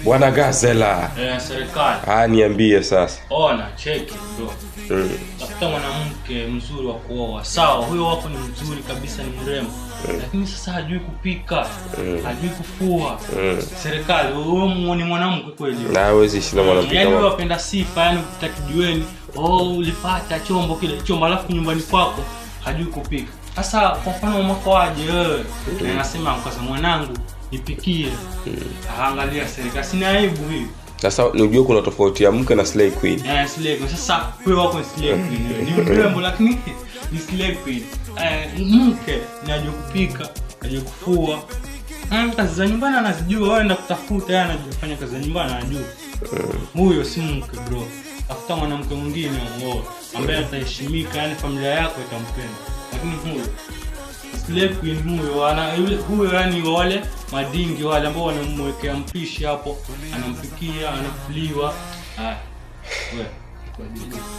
Bwana Gazela. Serikali. Niambie sasa. Ona cheki bro. Tafuta mwanamke mzuri wa kuoa. Sawa, huyo wako ni mzuri kabisa, ni mrembo. Lakini sasa hajui kupika, hajui kufua. Serikali, wewe ni mwanamke kweli? Na hawezi shida mwanamke. Yaani wewe unapenda sifa, yani utakijueni, ulipata chombo kile chombo alafu nyumbani kwako hajui kupika. Sasa kwa mfano mwako waje wewe, anasema kwa sababu mwanangu nipikie. Angalia serikali, sina aibu hiyo. Sasa unajua kuna tofauti ya mke na slay queen. Slay queen. Sasa wewe wako slay queen. Ni mrembo lakini ni slay queen. Mke anajua kupika, anajua kufua. Kazi za nyumbani anazijua, wewe enda kutafuta, yeye anajifanya kazi za nyumbani anajua. Huyo si mke bro. Tafuta mwanamke mwingine ambaye ataheshimika, yani familia yako itampenda. Lakini huyo slay queen huyo yani wale madingi wale ambao wanamwekea mpishi hapo, anampikia, anafuliwa. Wewe